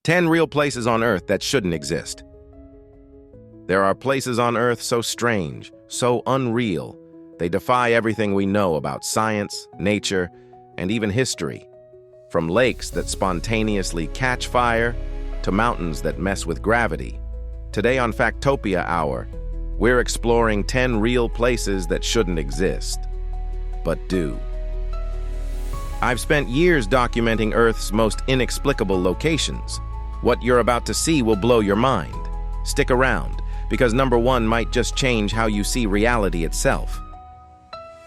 10 real places on Earth that shouldn't exist. There are places on Earth so strange, so unreal, they defy everything we know about science, nature, and even history. From lakes that spontaneously catch fire to mountains that mess with gravity. Today on Factopia Hour, we're exploring 10 real places that shouldn't exist, but do. I've spent years documenting Earth's most inexplicable locations. What you're about to see will blow your mind. Stick around, because number 1 might just change how you see reality itself.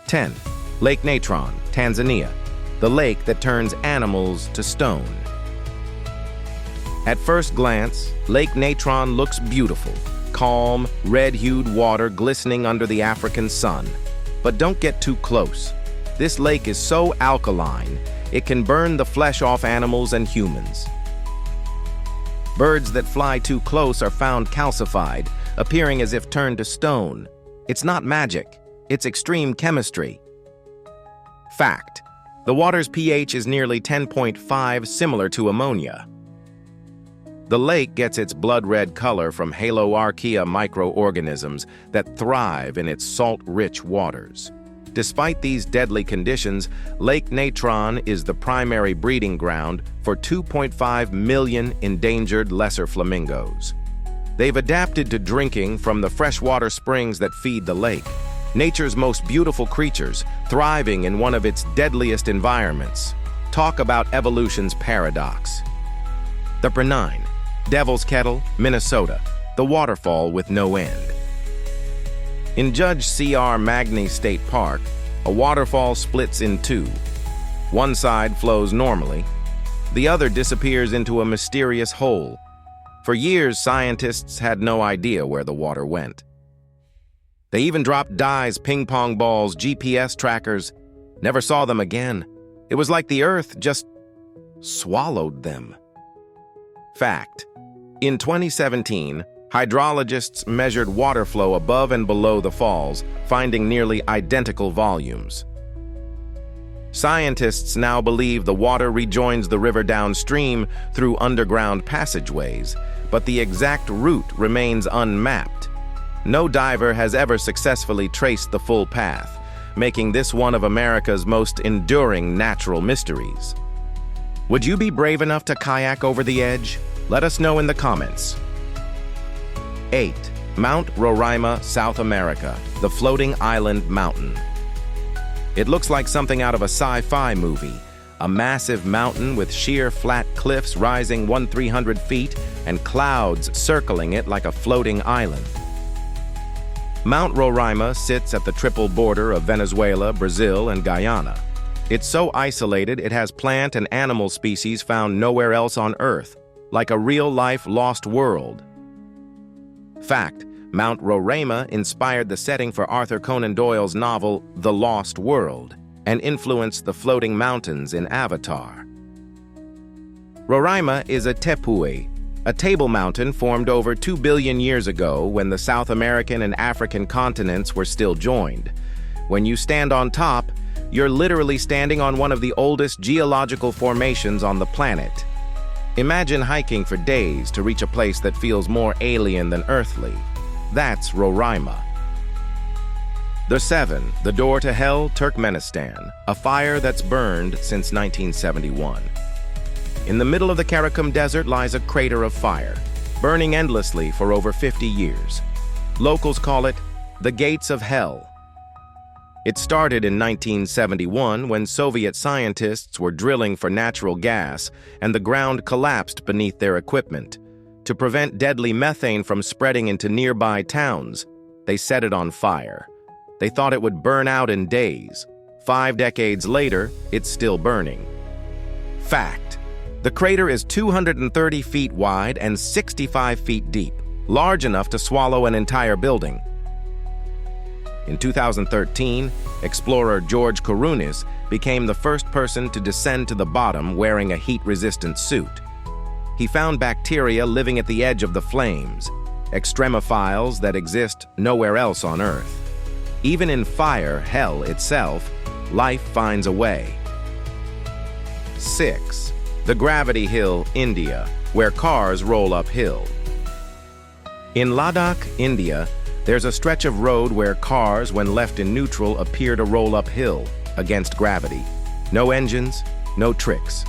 10. Lake Natron, Tanzania, the lake that turns animals to stone. At first glance, Lake Natron looks beautiful, calm, red-hued water glistening under the African sun. But don't get too close. This lake is so alkaline, it can burn the flesh off animals and humans. Birds that fly too close are found calcified, appearing as if turned to stone. It's not magic, it's extreme chemistry. Fact: the water's pH is nearly 10.5, similar to ammonia. The lake gets its blood-red color from haloarchaea microorganisms that thrive in its salt-rich waters. Despite these deadly conditions, Lake Natron is the primary breeding ground for 2.5 million endangered lesser flamingos. They've adapted to drinking from the freshwater springs that feed the lake, nature's most beautiful creatures, thriving in one of its deadliest environments. Talk about evolution's paradox. Number 9. Devil's Kettle, Minnesota, the waterfall with no end. In Judge C.R. Magny State Park, a waterfall splits in two. One side flows normally, the other disappears into a mysterious hole. For years, scientists had no idea where the water went. They even dropped dyes, ping pong balls, GPS trackers, never saw them again. It was like the Earth just swallowed them. Fact: in 2017, hydrologists measured water flow above and below the falls, finding nearly identical volumes. Scientists now believe the water rejoins the river downstream through underground passageways, but the exact route remains unmapped. No diver has ever successfully traced the full path, making this one of America's most enduring natural mysteries. Would you be brave enough to kayak over the edge? Let us know in the comments. 8. Mount Roraima, South America, the floating island mountain. It looks like something out of a sci-fi movie, a massive mountain with sheer flat cliffs rising 300 feet and clouds circling it like a floating island. Mount Roraima sits at the triple border of Venezuela, Brazil, and Guyana. It's so isolated it has plant and animal species found nowhere else on Earth, like a real-life lost world. Fact: Mount Roraima inspired the setting for Arthur Conan Doyle's novel The Lost World and influenced the floating mountains in Avatar. Roraima is a tepui, a table mountain formed over 2 billion years ago when the South American and African continents were still joined. When you stand on top, you're literally standing on one of the oldest geological formations on the planet. Imagine hiking for days to reach a place that feels more alien than earthly. That's Roraima. The 7. The Door to Hell, Turkmenistan, a fire that's burned since 1971. In the middle of the Karakum Desert lies a crater of fire, burning endlessly for over 50 years. Locals call it the Gates of Hell. It started in 1971 when Soviet scientists were drilling for natural gas and the ground collapsed beneath their equipment. To prevent deadly methane from spreading into nearby towns, they set it on fire. They thought it would burn out in days. 5 decades later, it's still burning. Fact: the crater is 230 feet wide and 65 feet deep, large enough to swallow an entire building. In 2013, explorer George Kourounis became the first person to descend to the bottom wearing a heat-resistant suit. He found bacteria living at the edge of the flames, extremophiles that exist nowhere else on Earth. Even in fire, hell itself, life finds a way. 6. The Gravity Hill, India, where cars roll uphill. In Ladakh, India, there's a stretch of road where cars, when left in neutral, appear to roll uphill against gravity. No engines, no tricks.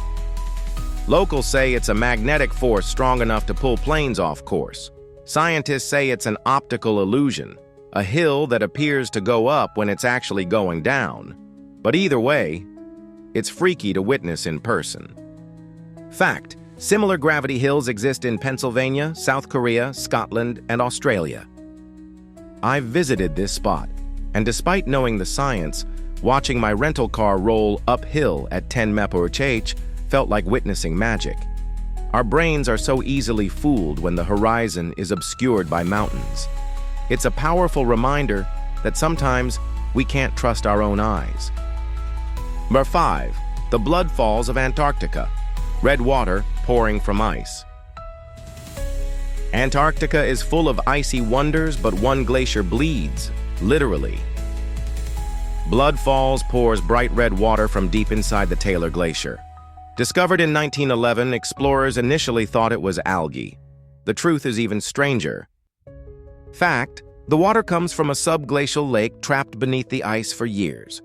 Locals say it's a magnetic force strong enough to pull planes off course. Scientists say it's an optical illusion, a hill that appears to go up when it's actually going down. But either way, it's freaky to witness in person. Fact: similar gravity hills exist in Pennsylvania, South Korea, Scotland, and Australia. I've visited this spot, and despite knowing the science, watching my rental car roll uphill at 10 mph felt like witnessing magic. Our brains are so easily fooled when the horizon is obscured by mountains. It's a powerful reminder that sometimes we can't trust our own eyes. Number 5. The Blood Falls of Antarctica. Red water pouring from ice. Antarctica is full of icy wonders, but one glacier bleeds, literally. Blood Falls pours bright red water from deep inside the Taylor Glacier. Discovered in 1911, explorers initially thought it was algae. The truth is even stranger. Fact: the water comes from a subglacial lake trapped beneath the ice for years.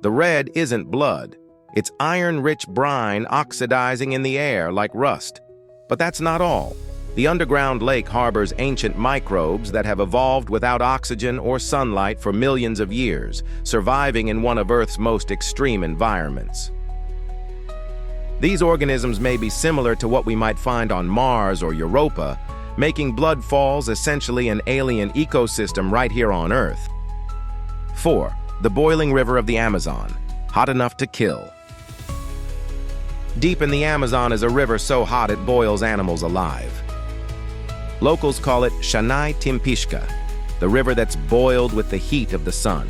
The red isn't blood. It's iron-rich brine oxidizing in the air like rust. But that's not all. The underground lake harbors ancient microbes that have evolved without oxygen or sunlight for millions of years, surviving in one of Earth's most extreme environments. These organisms may be similar to what we might find on Mars or Europa, making Blood Falls essentially an alien ecosystem right here on Earth. 4. The boiling river of the Amazon, hot enough to kill. Deep in the Amazon is a river so hot it boils animals alive. Locals call it Shanai Timpishka, the river that's boiled with the heat of the sun.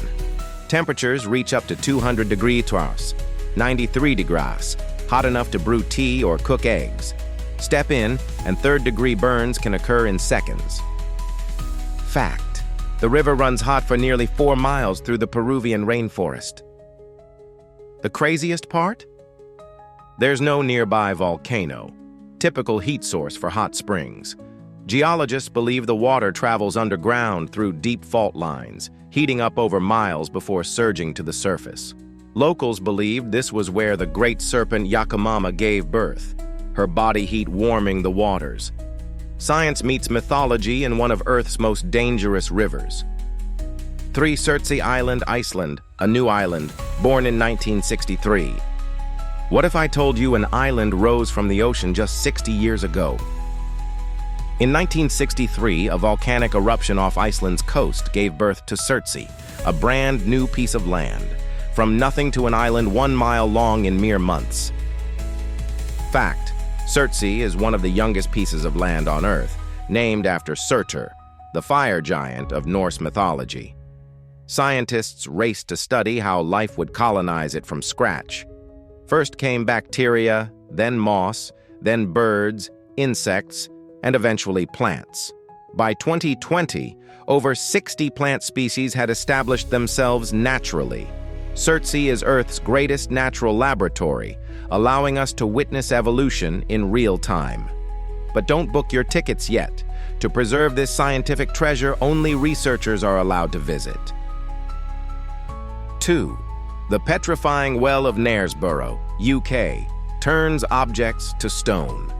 Temperatures reach up to 200 degrees, 93 degrees, hot enough to brew tea or cook eggs. Step in, and third-degree burns can occur in seconds. Fact: the river runs hot for nearly 4 miles through the Peruvian rainforest. The craziest part? There's no nearby volcano, typical heat source for hot springs. Geologists believe the water travels underground through deep fault lines, heating up over miles before surging to the surface. Locals believed this was where the great serpent Yakumama gave birth, her body heat warming the waters. Science meets mythology in one of Earth's most dangerous rivers. 3. Surtsey Island, Iceland, a new island, born in 1963. What if I told you an island rose from the ocean just 60 years ago? In 1963, a volcanic eruption off Iceland's coast gave birth to Surtsey, a brand new piece of land, from nothing to an island 1 mile long in mere months. Fact: Surtsey is one of the youngest pieces of land on Earth, named after Surtur, the fire giant of Norse mythology. Scientists raced to study how life would colonize it from scratch. First came bacteria, then moss, then birds, insects, and eventually plants. By 2020, over 60 plant species had established themselves naturally. Surtsey is Earth's greatest natural laboratory, allowing us to witness evolution in real time. But don't book your tickets yet. To preserve this scientific treasure, only researchers are allowed to visit. 2. The petrifying well of Knaresborough, UK, turns objects to stone.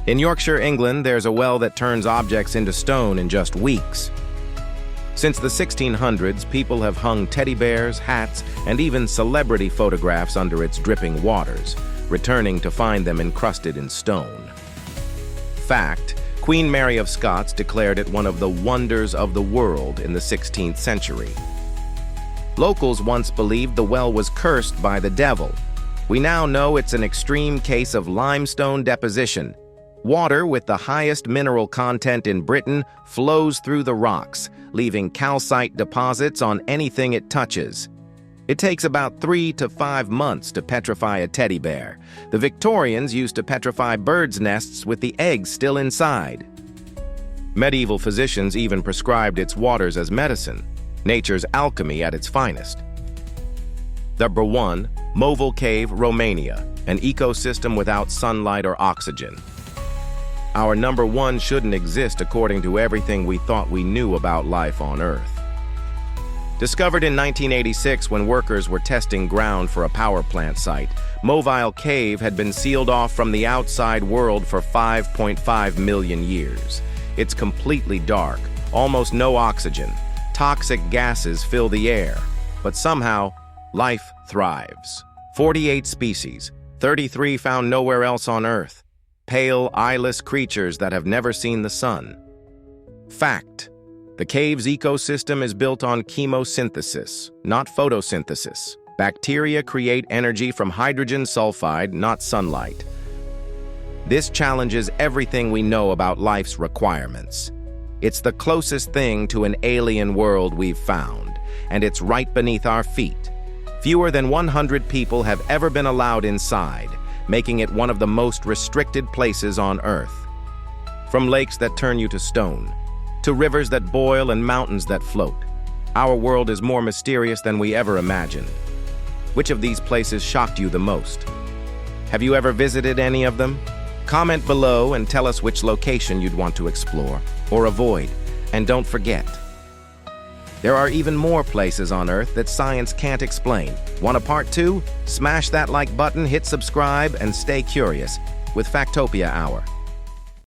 In Yorkshire, England, there's a well that turns objects into stone in just weeks. Since the 1600s, people have hung teddy bears, hats, and even celebrity photographs under its dripping waters, returning to find them encrusted in stone. Fact: Queen Mary of Scots declared it one of the wonders of the world in the 16th century. Locals once believed the well was cursed by the devil. We now know it's an extreme case of limestone deposition. Water with the highest mineral content in Britain flows through the rocks, leaving calcite deposits on anything it touches. It takes about 3 to 5 months to petrify a teddy bear. The Victorians used to petrify birds' nests with the eggs still inside. Medieval physicians even prescribed its waters as medicine, nature's alchemy at its finest. Number 1. Movil Cave, Romania, an ecosystem without sunlight or oxygen. Our number 1 shouldn't exist according to everything we thought we knew about life on Earth. Discovered in 1986 when workers were testing ground for a power plant site, Movil Cave had been sealed off from the outside world for 5.5 million years. It's completely dark, almost no oxygen. Toxic gases fill the air, but somehow, life thrives. 48 species, 33 found nowhere else on Earth. Pale, eyeless creatures that have never seen the sun. Fact: the cave's ecosystem is built on chemosynthesis, not photosynthesis. Bacteria create energy from hydrogen sulfide, not sunlight. This challenges everything we know about life's requirements. It's the closest thing to an alien world we've found, and it's right beneath our feet. Fewer than 100 people have ever been allowed inside, making it one of the most restricted places on Earth. From lakes that turn you to stone, to rivers that boil and mountains that float, our world is more mysterious than we ever imagined. Which of these places shocked you the most? Have you ever visited any of them? Comment below and tell us which location you'd want to explore or avoid. And don't forget, there are even more places on Earth that science can't explain. Want a part 2? Smash that like button, hit subscribe, and stay curious with Factopia Hour.